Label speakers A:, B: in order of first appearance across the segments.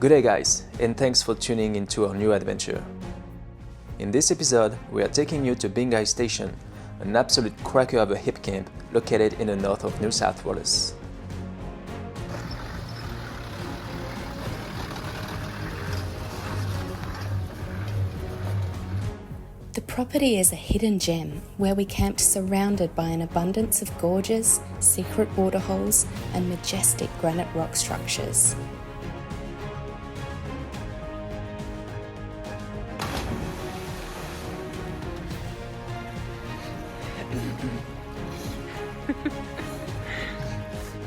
A: Good day guys, and thanks for tuning into our new adventure. In this episode, we are taking you to BINGHI Station, an absolute cracker of a Hipcamp located in the north of New South Wales.
B: The property is a hidden gem where we camped surrounded by an abundance of gorges, secret waterholes, and majestic granite rock structures.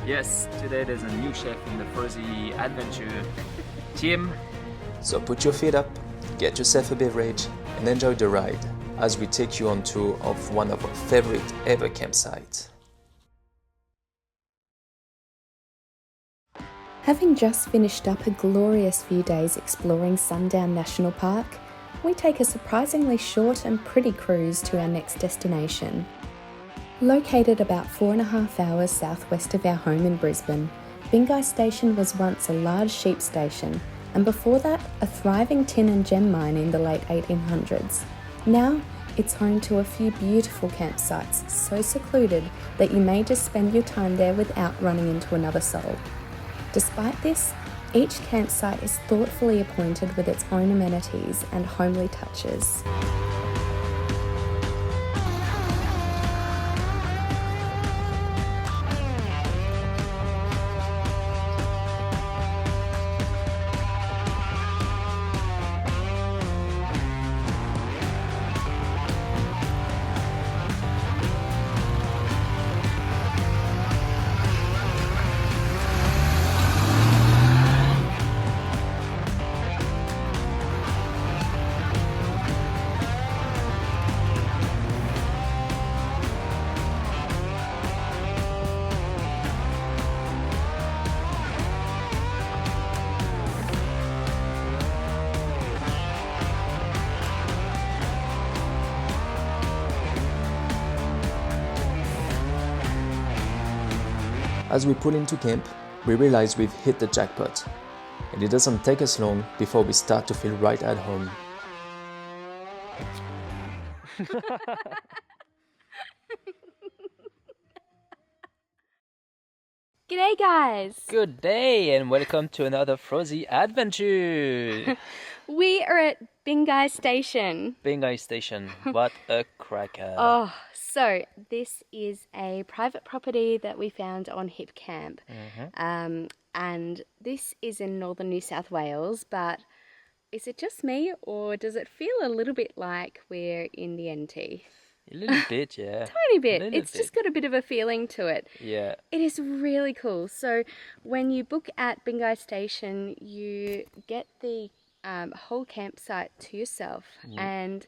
A: Yes, today there's a new chef in the Frozy Adventure, Tim. So put your feet up, get yourself a beverage, and enjoy the ride as we take you on tour of one of our favorite ever campsites.
B: Having just finished up a glorious few days exploring Sundown National Park, we take a surprisingly short and pretty cruise to our next destination. Located about 4.5 hours southwest of our home in Brisbane, BINGHI Station was once a large sheep station, and before that, a thriving tin and gem mine in the late 1800s. Now, it's home to a few beautiful campsites, so secluded that you may just spend your time there without running into another soul. Despite this, each campsite is thoughtfully appointed with its own amenities and homely touches.
A: As we pull into camp, we realize we've hit the jackpot, and it doesn't take us long before we start to feel right at home.
C: G'day guys!
A: Good day and welcome to another Frozy Adventure!
C: We are at BINGHI Station.
A: BINGHI Station, what a cracker!
C: Oh, so this is a private property that we found on Hipcamp. And this is in northern New South Wales, but is it just me or does it feel a little bit like we're in the NT?
A: A little bit, yeah.
C: Tiny bit.
A: It's
C: Just got a bit of a feeling to it.
A: Yeah.
C: It is really cool. So when you book at BINGHI Station, you get the whole campsite to yourself.
A: Yeah.
C: And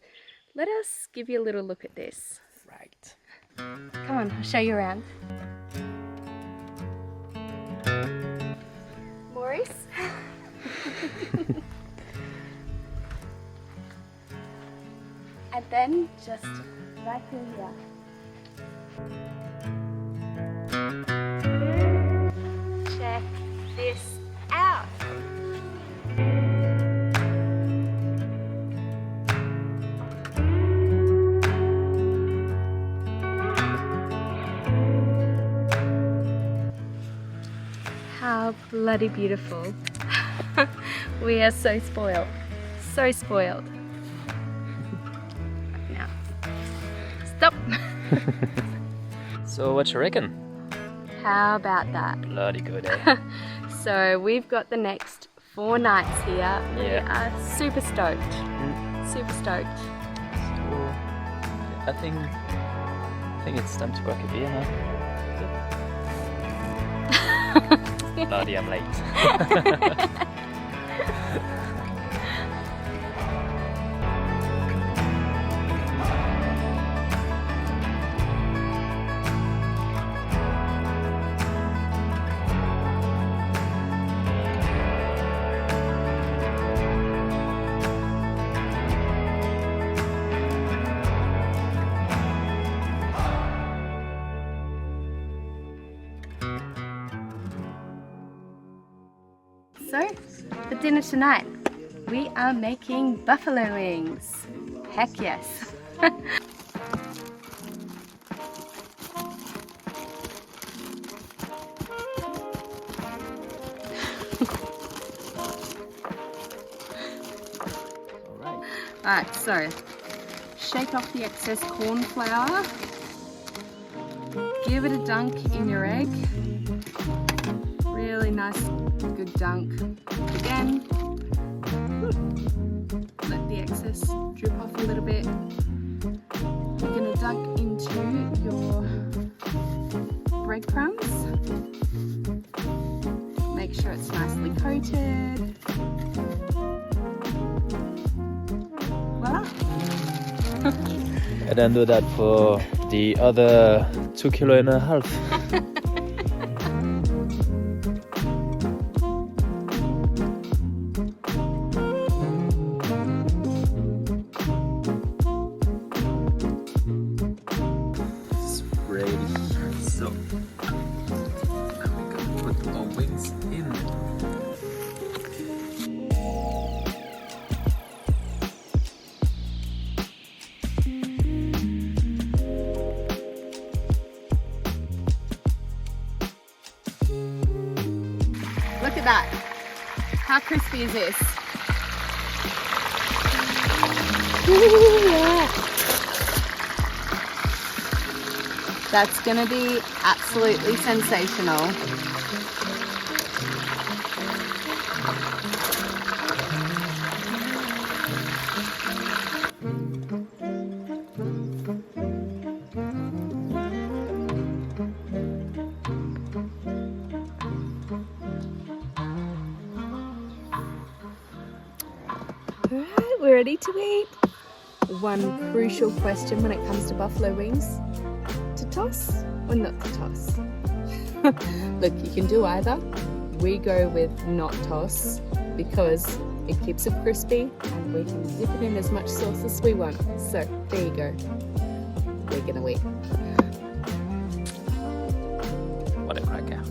C: let us give you a little look at this.
A: Right.
C: Come on, I'll show you around. Maurice? And then just right through here. Check this out. How bloody beautiful. We are so spoiled. So spoiled. Now, stop.
A: So what you reckon?
C: How about that?
A: Bloody good, eh?
C: So we've got the next 4 nights here. We
A: Yeah.
C: are super stoked. Super stoked.
A: So, I think it's time to crack a beer now. Bloody, I'm late.
C: So, for dinner tonight, we are making buffalo wings. Heck yes. Alright, so shake off the excess corn flour, give it a dunk in your egg, really nice good dunk again, let the excess drip off a little bit. You're going to dunk into your breadcrumbs, make sure it's nicely coated.
A: And then do that for the other 2.5 kilos. It's ready. So now we can put our wings in.
C: Look at that. How crispy is this? Ooh, yeah. That's gonna be absolutely sensational. Alright, we're ready to eat. One crucial question when it comes to buffalo wings: to toss or not to toss? Look, you can do either. We go with not toss because it keeps it crispy and we can dip it in as much sauce as we want. So there you go. We're gonna eat.
A: What a cracker.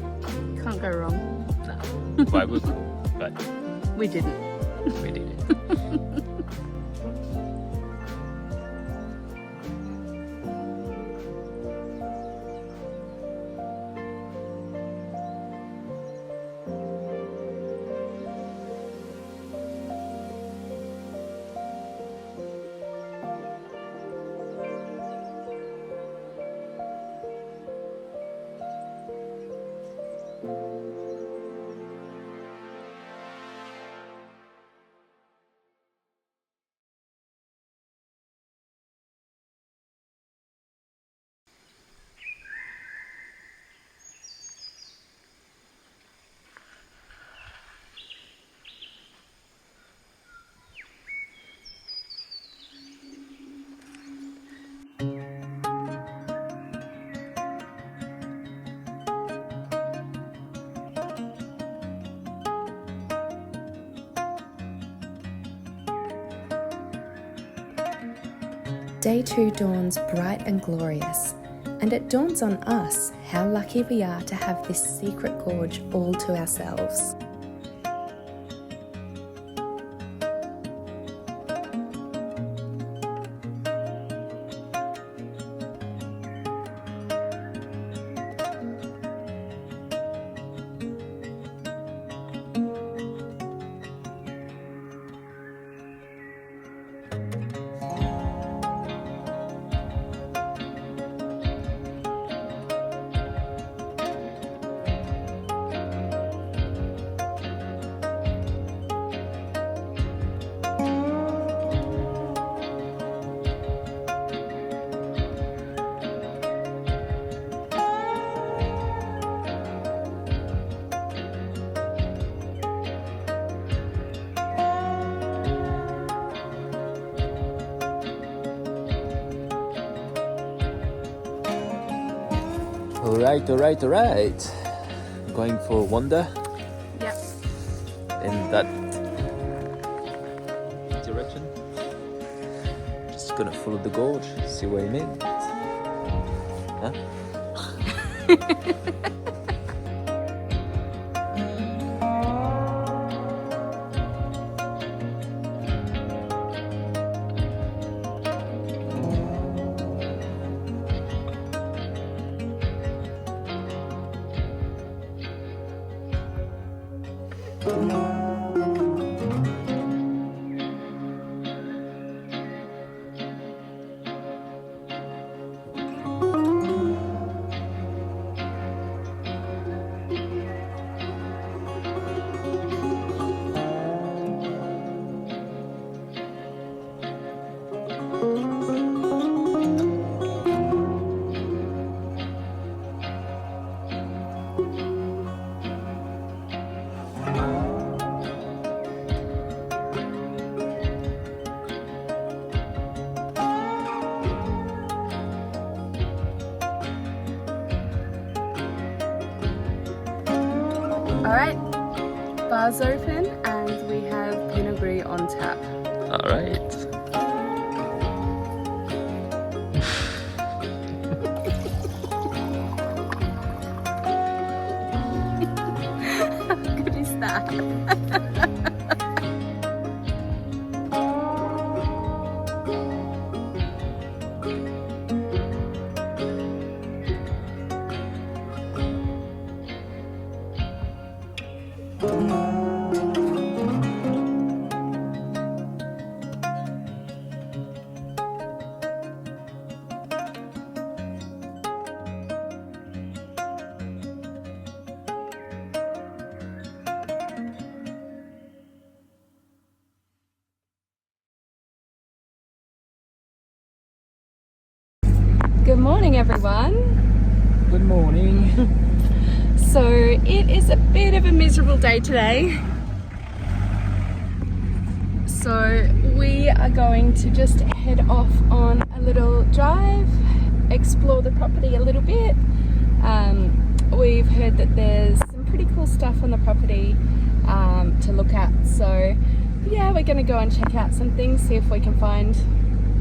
C: Can't go wrong.
A: No. Well, we could, but
C: We didn't.
A: we did it.
B: Day 2 dawns bright and glorious, and it dawns on us how lucky we are to have this secret gorge all to ourselves.
A: Alright. Going for Wonder
C: Yep.
A: in that direction. Just gonna follow the gorge, see where it leads. Huh?
C: Alright, bar's open and we have Pinot Gris on tap.
A: Alright.
C: How good is that? Good morning, everyone.
A: Good morning.
C: So it is a bit of a miserable day today. So we are going to just head off on a little drive, explore the property a little bit. We've heard that there's some pretty cool stuff on the property to look at. So yeah, we're going to go and check out some things, see if we can find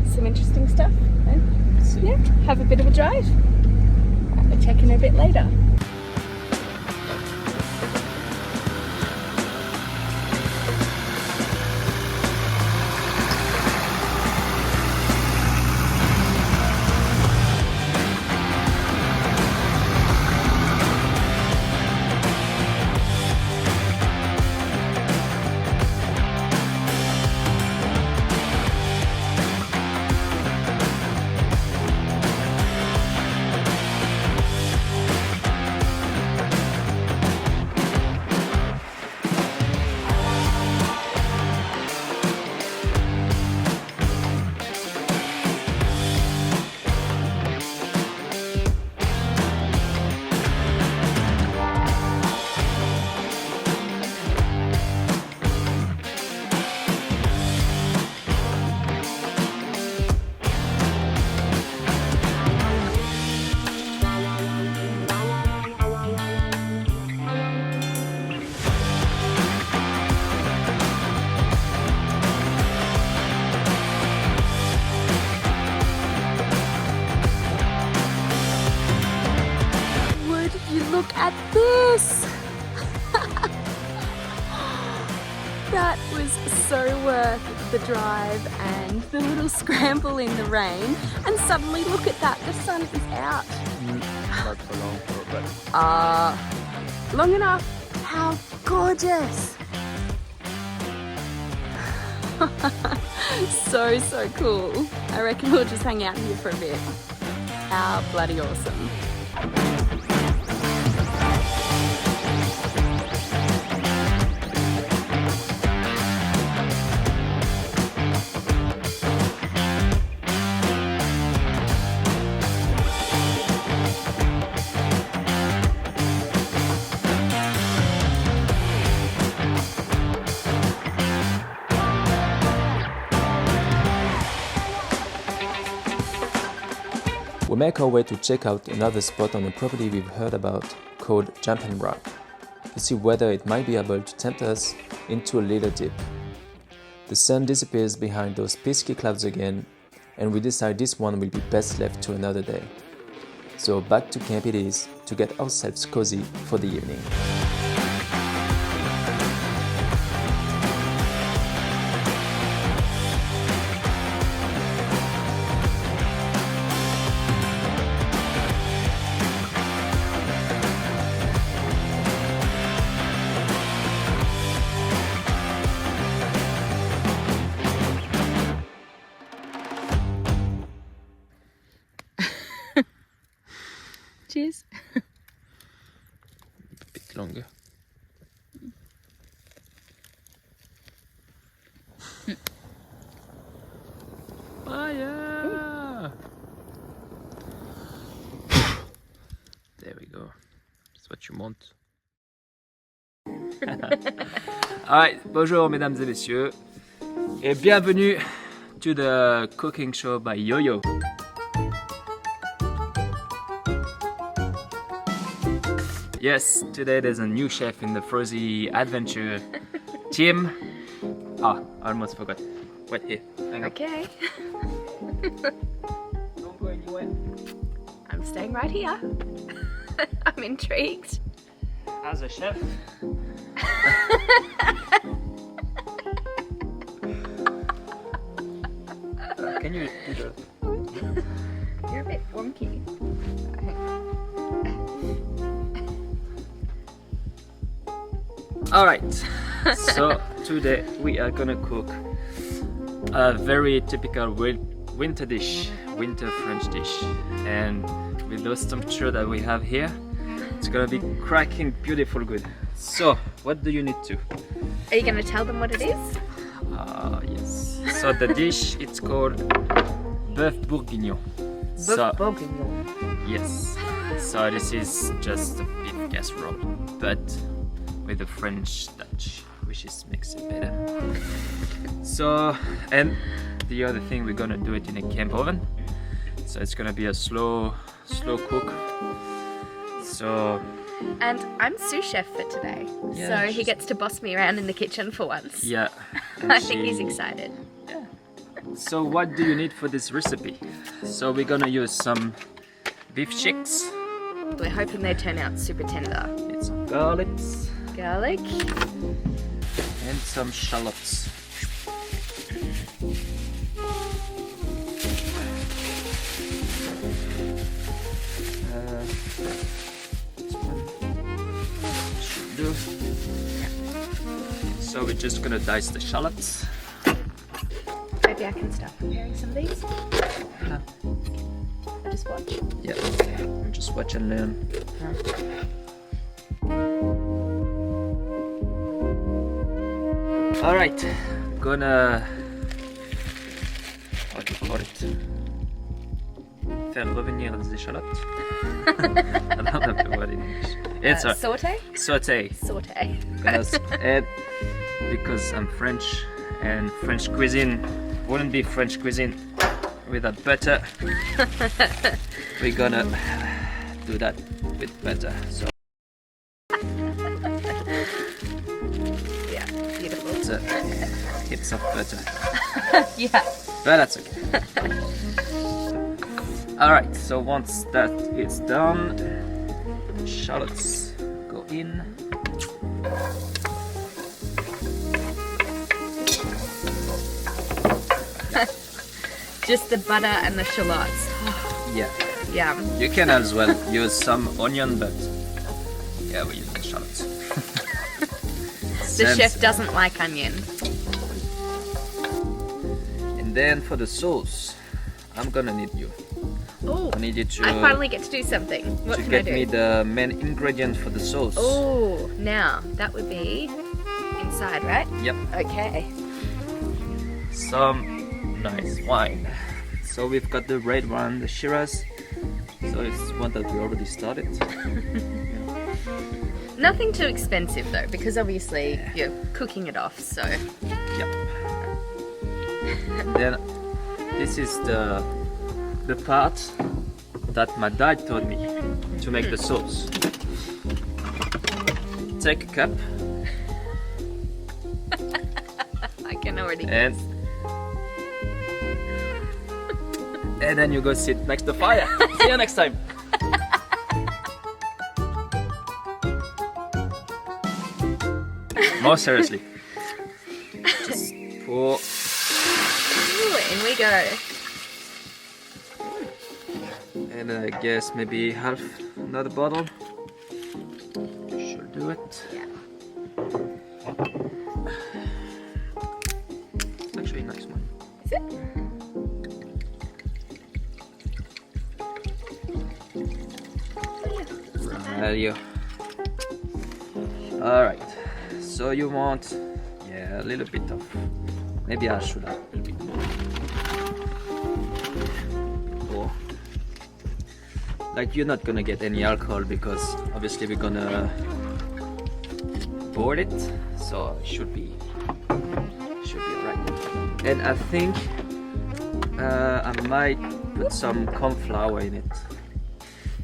C: some interesting stuff. And yeah, have a bit of a drive. We'll check in a bit later. Look at this! That was so worth the drive and the little scramble in the rain. And suddenly, look at that, the sun is out.
A: Not so long for but
C: Long enough. How gorgeous! So cool. I reckon we'll just hang out here for a bit. How bloody awesome.
A: we make our way to check out another spot on the property we've heard about called Jumping Rock, to see whether it might be able to tempt us into a little dip. The sun disappears behind those pesky clouds again, and we decide this one will be best left to another day. So back to camp it is to get ourselves cozy for the evening.
C: Cheers.
A: A bit longer. Fire! There we go. That's what you want. Alright, bonjour mesdames et messieurs, et bienvenue to the cooking show by Yoyo. Yes, today there's a new chef in the Frozy Adventure team. Ah, I almost forgot. Wait here. Hang on.
C: Okay.
A: Don't go anywhere.
C: I'm staying right here. I'm intrigued.
A: As a chef. Can you do that?
C: You're a bit wonky.
A: Alright, so today we are gonna cook a very typical winter dish, winter French dish. And with those temperature that we have here, it's gonna be cracking beautiful good. So, what do you need to?
C: Are you going to tell them what it is?
A: Yes. So the dish, it's called Bœuf Bourguignon.
C: Bourguignon.
A: Yes. So this is just a beef casserole, but with a French touch, which is makes it better. So, and the other thing, we're gonna do it in a camp oven. So it's gonna be a slow cook. So.
C: And I'm sous chef for today,
A: Yeah,
C: so he gets to boss me around in the kitchen for once.
A: Yeah.
C: I think he's excited.
A: Yeah. So what do you need for this recipe? So we're gonna use some beef chicks.
C: We're hoping they turn out super tender.
A: It's garlics
C: Garlic.
A: and some shallots. This one should do. So we're just gonna dice the shallots.
C: Maybe I can start preparing some of these. I just watch.
A: Yeah, just watch and learn. Alright, gonna, what do you call it? Faire revenir des échalotes. I don't know the word in English. It's a
C: Saute?
A: saute.
C: Saute.
A: Gonna add, because I'm French, and French cuisine wouldn't be French cuisine without butter. We're gonna do that with butter. So
C: Yeah, beautiful.
A: it's tips of butter,
C: Yeah.
A: but that's okay. Alright, so once that is done, shallots go in.
C: Just the butter and the shallots.
A: Yeah,
C: Yum.
A: you can as well use some onion, but yeah, we use the shallots.
C: The chef doesn't like onion.
A: And then for the sauce, I'm gonna need you.
C: Oh,
A: I need you to
C: I finally get to do something. What
A: to
C: can I
A: get me
C: do?
A: the main ingredient for the sauce.
C: Oh, now that would be inside, right?
A: Yep.
C: Okay.
A: Some nice wine. So we've got the red one, the Shiraz. So it's one that we already started.
C: Nothing too expensive though, because obviously you're cooking it off, so.
A: Yep. And then this is the part that my dad told me to make the sauce. Take a cup
C: I can already
A: and then you go sit next to the fire. See you next time. More seriously. Just pour.
C: Ooh, in we go.
A: And I guess maybe half another bottle. Should do it.
C: Yeah.
A: Actually, a nice one.
C: Is it?
A: tell you. Alright, so you want, yeah, a little bit of, maybe I should have a little bit more. Or, like, you're not gonna get any alcohol because obviously we're gonna board it, so it should be alright. And I think I might put some corn flour in it.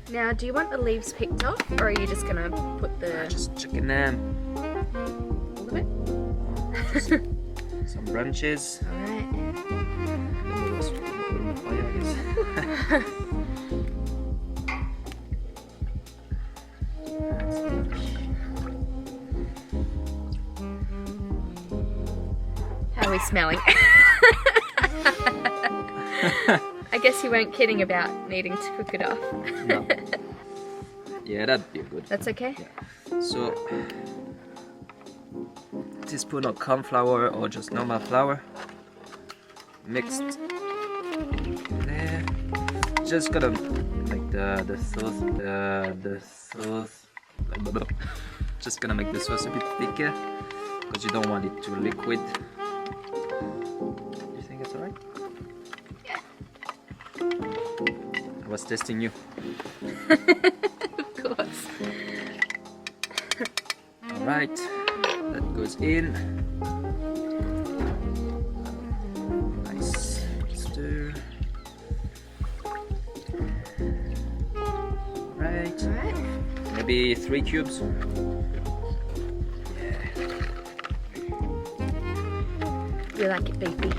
C: Now, do you want the leaves picked off, or are you just gonna put the...
A: Just chicken them.
C: all of it?
A: Just some branches.
C: Alright. How are we smelling? I guess you weren't kidding about needing to cook it off.
A: No. Yeah, that'd be good.
C: That's okay?
A: Yeah. So, teaspoon of corn flour or just normal flour mixed there. Just gotta make the sauce. Just gonna make the sauce a bit thicker because you don't want it too liquid. You think it's alright?
C: Yeah.
A: I was testing you.
C: Of course.
A: Alright, that goes in. Nice stir. Right.
C: Alright.
A: Maybe 3 cubes.
C: You like it beefy?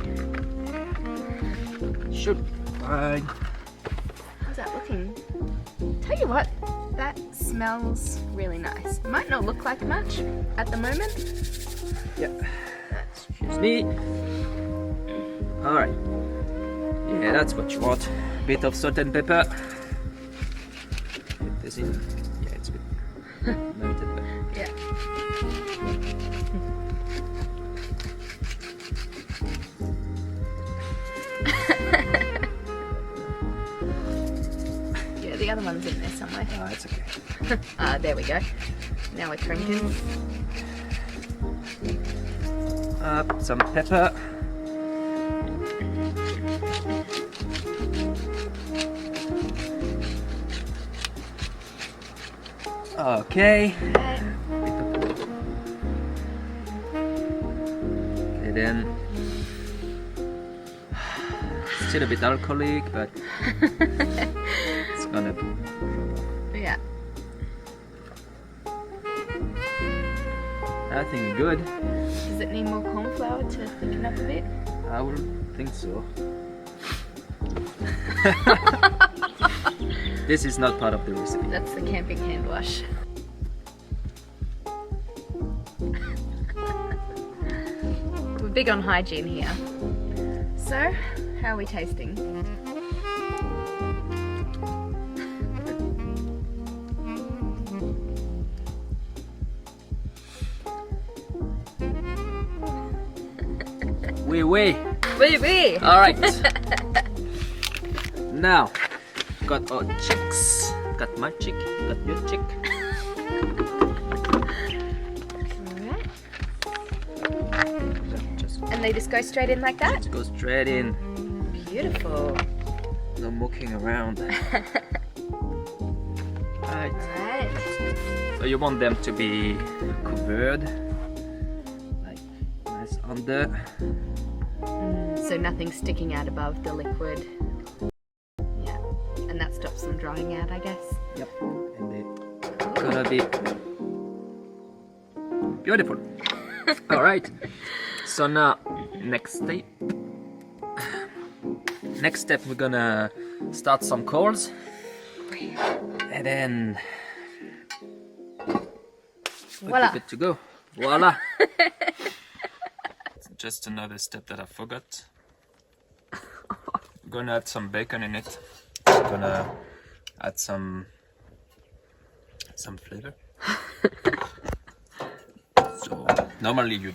A: Should be fine.
C: How's that looking? Tell you what, that smells really nice. Might not look like much at the moment.
A: Yeah. Excuse me. Alright. Yeah, that's what you want. Bit of salt and pepper. Put this in. Yeah, it's good. Melted pepper.
C: Yeah. Yeah, the other one's in there somewhere.
A: Ah, it's okay.
C: There we go. Now we're cranking.
A: Up some pepper. Okay.
C: Okay.
A: Okay, then still a bit alcoholic, but it's gonna be.
C: Yeah.
A: I think good.
C: Does it need more corn flour to thicken up a bit?
A: I would think so. This is not part of the recipe.
C: That's the camping hand wash. We're big on hygiene here. So, how are we tasting?
A: Oui, oui.
C: Oui, oui.
A: All right. Now, got our chicks. Got my chick. Got your chick.
C: Alright.
A: Just
C: And they just go straight in like that?
A: go straight in.
C: Beautiful.
A: No mucking around. Right.
C: Alright.
A: So you want them to be covered, like nice under.
C: So nothing sticking out above the liquid. Yeah. And that stops them drying out, I guess.
A: Yep. And they're gonna be beautiful. All right. So now, next step. Next step, we're gonna start some coals, and then we'll
C: Voila.
A: be good to go. Voila! Just another step that I forgot. I'm gonna add some bacon in it. I'm gonna add some flavor. So normally you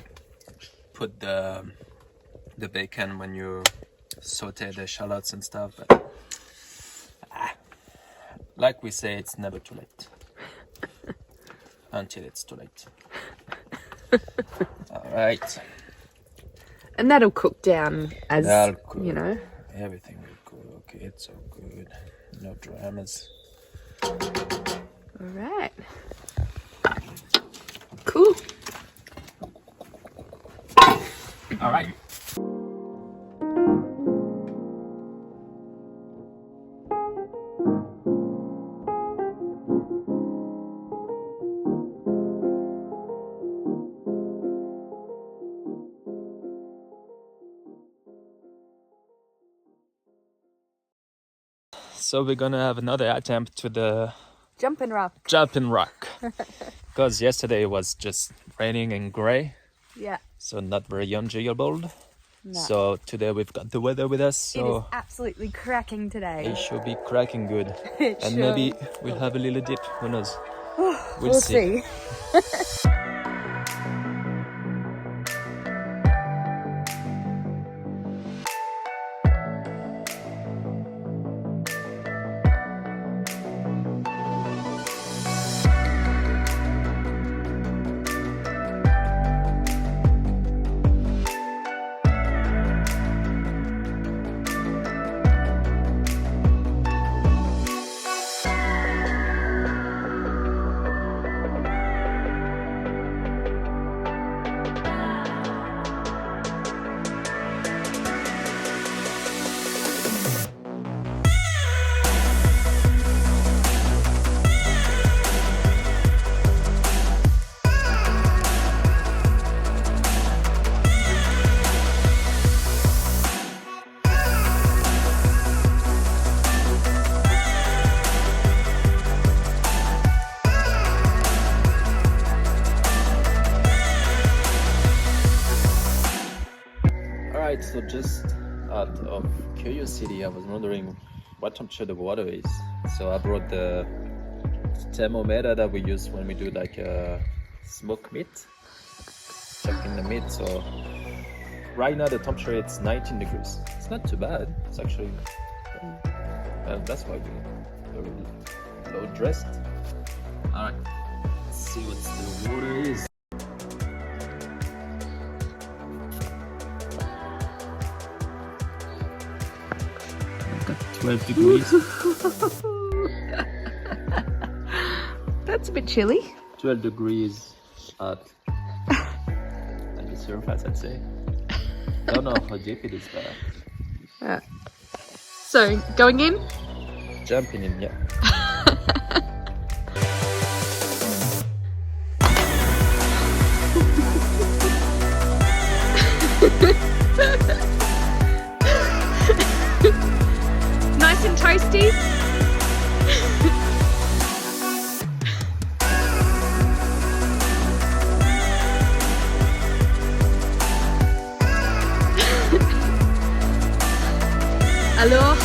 A: put the bacon when you saute the shallots and stuff, but like we say, it's never too late. until it's too late. All right.
C: And that'll cook down as, you know.
A: Everything will cook. It's so good. No dramas.
C: All right. Cool.
A: All right. So we're gonna have another attempt to the
C: Jumping rock.
A: jumping rock, because yesterday it was just raining and grey,
C: Yeah.
A: so not very enjoyable.
C: No.
A: So today we've got the weather with us,
C: It is
A: so
C: absolutely cracking today.
A: it should be cracking good.
C: It
A: And
C: sure.
A: maybe we'll have a little dip, who knows.
C: We'll see.
A: So just out of curiosity, I was wondering what temperature the water is. So I brought the thermometer that we use when we do like smoked meat, checking the meat. So right now the temperature it's 19 degrees. It's not too bad. It's actually that's why we're really low dressed. All right, let's see what the water is. 12 degrees.
C: That's a bit chilly.
A: 12 degrees at the surface, I'd say. I don't know how deep it is, but...
C: So, going in?
A: Jumping in, yeah.
C: Nice and toasty. Alors?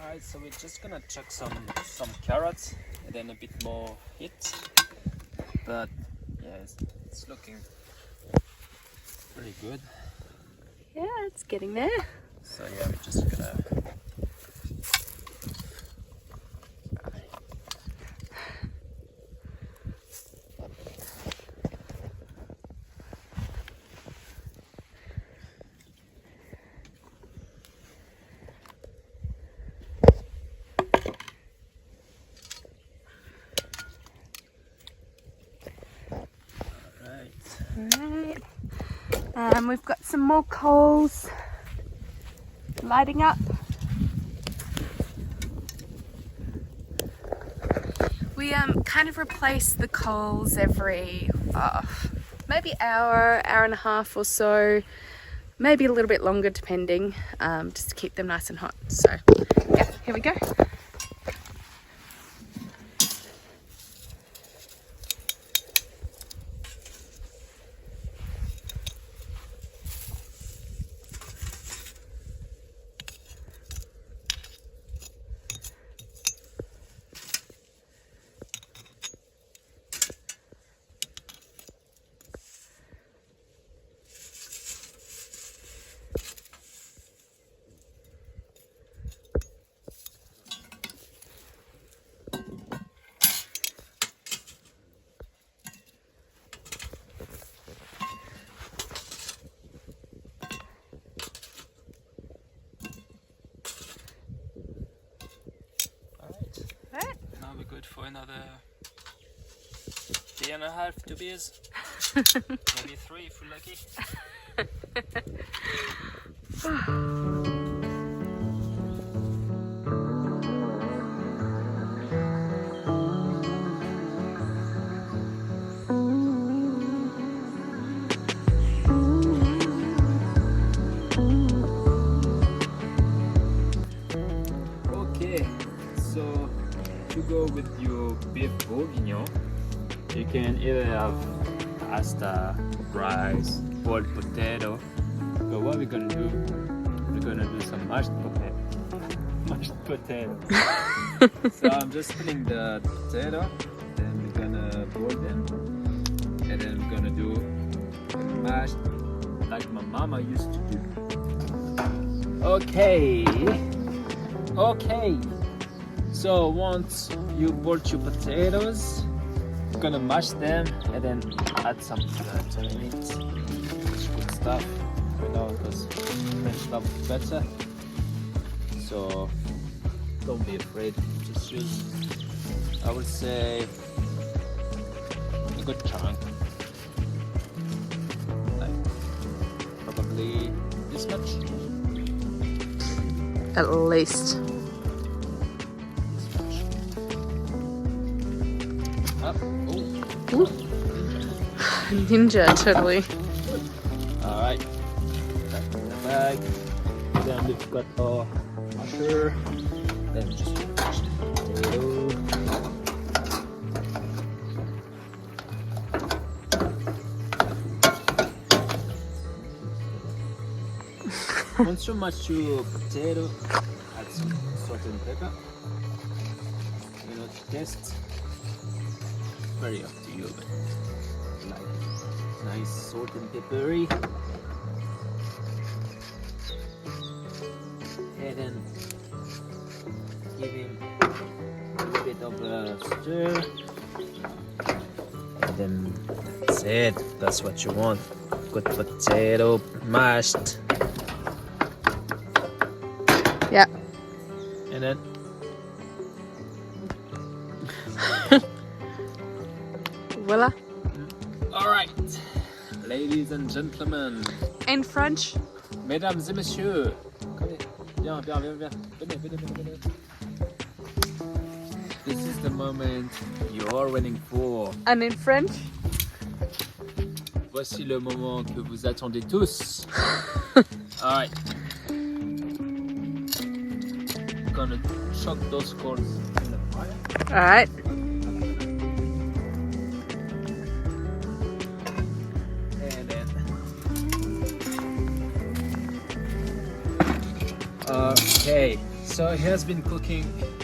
A: Alright, so we're just gonna chuck some carrots and then a bit more heat. But yeah, it's looking pretty good.
C: Yeah, it's getting there.
A: So yeah, we're just gonna...
C: Alright. We've got some more coals lighting up. We kind of replace the coals every maybe hour and a half or so, maybe a little bit longer depending, just to keep them nice and hot. So yeah, here we go.
A: Now we're good for another day and a half, 2 beers. Maybe 3 if we're lucky. Okay, so to go with your beef bourguignon, you can either have pasta, rice, boiled potato. But what we're gonna do, we're gonna do some mashed potato. So I'm just peeling the potato, then we're gonna boil them, and then we're gonna do mashed like my mama used to do. Okay. So once you boiled your potatoes, you're gonna mash them and then add some to the meat. It's good stuff, you know, because French stuff is better. So don't be afraid, just use, I would say, a good chunk, like probably this much.
C: At least.
A: Up.
C: Ooh. Ninja, totally.
A: Alright, back in the bag. Then we've got our masher. Then just mash the potato. Once you mash your potato, add some salt and pepper. You know, to taste. Very up to you, but like nice salt and peppery. And then give him a little bit of a stir. And then that's it. That's what you want. Good potato mashed.
C: Yeah.
A: And then
C: Voila.
A: alright, ladies and gentlemen,
C: In French.
A: mesdames et messieurs, viens. Venez. This is the moment you're all waiting for.
C: And in French.
A: Voici le moment que vous attendez tous. Alright. Gonna chuck those corns in the fire.
C: Alright.
A: And then okay, so it has been cooking.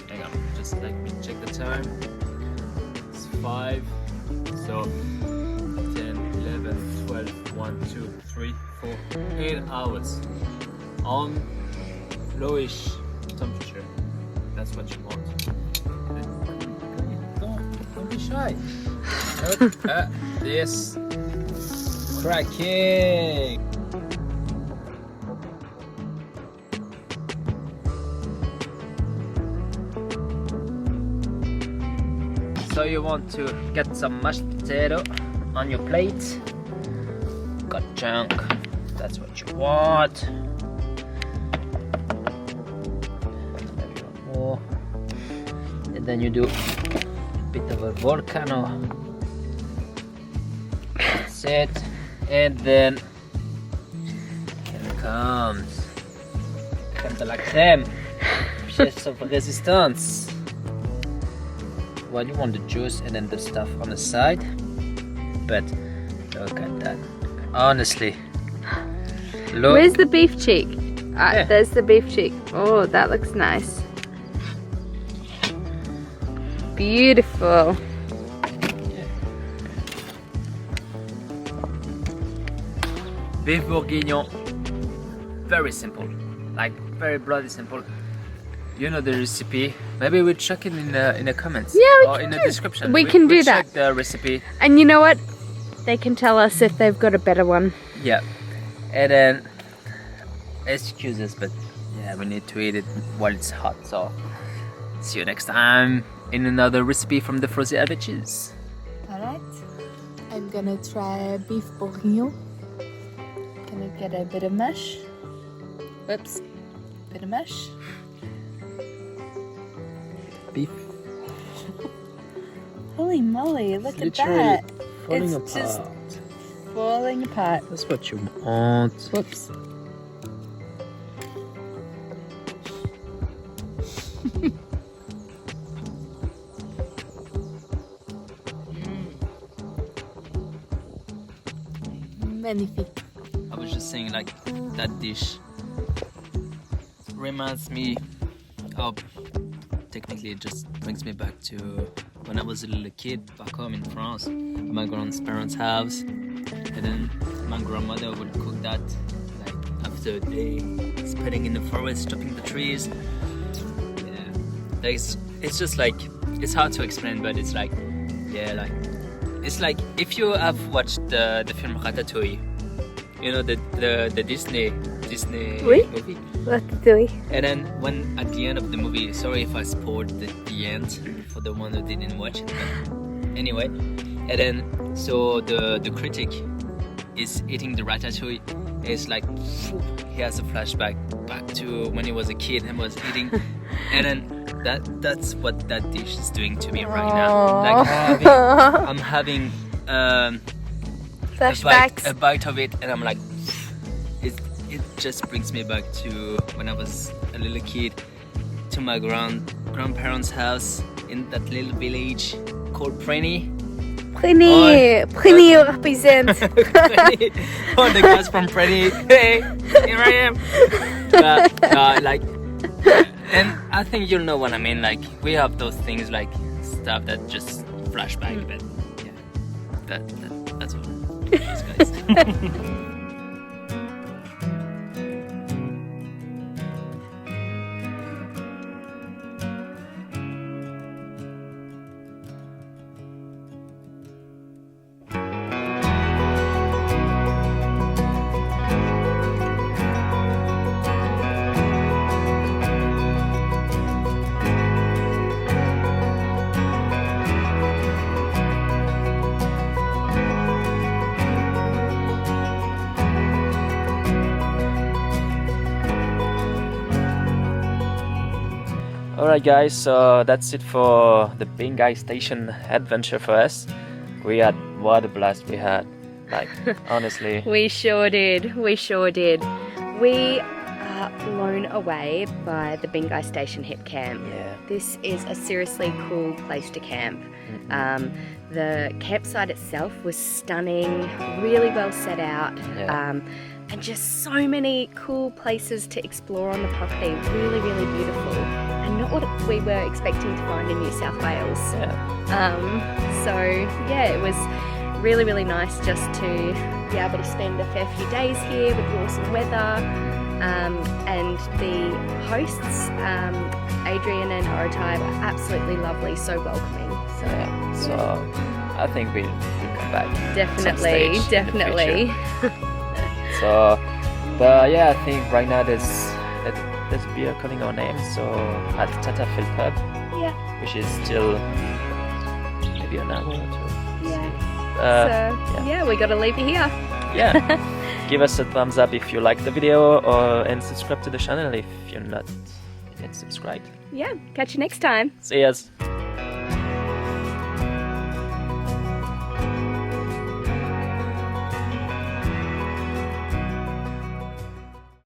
A: Hang on, just let me check the time. It's 5, so 10, 11, 12, 1, 2, 3, 4, 8 hours on lowish temperature. That's what you want. Don't be shy. Look at this cracking. So you want to get some mashed potato on your plate. Got chunk. That's what you want. Maybe one more. And then you do a bit of a volcano. That's it. And then comes crème de la crème, pièce of resistance. Well, you want the juice and then the stuff on the side, but look at that. Honestly, look.
C: Where's the beef cheek?
A: Yeah.
C: There's the beef cheek. Oh, that looks nice. Beautiful.
A: Beef bourguignon, very simple, like very bloody simple. You know the recipe. Maybe we'll check it in the comments.
C: Yeah,
A: or in the description.
C: We can do that.
A: Check the recipe.
C: And you know what? They can tell us if they've got a better one.
A: Yeah, and then excuse us, but yeah, we need to eat it while it's hot. So see you next time in another recipe from the frozen veggies.
B: Alright, I'm gonna try beef bourguignon. Gonna get a bit of mush. Whoops, bit of mush.
A: Beef.
B: Holy moly, look at
A: Literally
B: that.
A: falling
B: It's
A: apart.
B: just falling apart.
A: That's what you want.
B: Whoops. Magnifique.
A: I was just saying, like, that dish reminds me of, technically it just brings me back to when I was a little kid back home in France, at my grandparents' house, and then my grandmother would cook that like after a day spending in the forest, chopping the trees. Yeah, it's just like, it's hard to explain, but it's like, yeah, like, it's like if you have watched the film Ratatouille, you know, the Disney
C: Oui.
A: movie.
C: Ratatouille.
A: And then when at the end of the movie, sorry if I spoiled the end for the one who didn't watch it, but anyway, and then so the critic is eating the ratatouille. It's like he has a flashback back to when he was a kid and was eating, and then that's what that dish is doing to me right now. Like I'm having
C: Flashbacks.
A: a bite of it, and I'm like, it just brings me back to when I was a little kid, to my grandparents' house in that little village called Prenny.
C: Prenny represents.
A: Oh, the guys from Prenny. Hey, here I am. But like, and I think you'll know what I mean. Like, we have those things, like stuff that just flash back. But yeah, that's all. Thanks, guys. Alright guys, so that's it for the Bingi station adventure for us. What a blast we had, like, honestly.
C: We sure did. We are blown away by the Bingi Station Hipcamp.
A: Yeah.
C: This is a seriously cool place to camp. The campsite itself was stunning, really well set out, and just so many cool places to explore on the property. Really, really beautiful, and not what we were expecting to find in New South Wales. So yeah, it was really, really nice just to be able to spend a fair few days here with the awesome weather. And the hosts, Adrian and Orotai, were absolutely lovely, so welcoming.
A: So I think we'll come back.
C: Definitely.
A: So, but yeah, I think right now there's beer calling our names. So at Tenterfield pub, which is still maybe an hour or two.
C: We got to leave you here.
A: Yeah. Give us a thumbs up if you like the video, and subscribe to the channel if you're not yet subscribed.
C: Yeah, catch you next time.
A: See yas.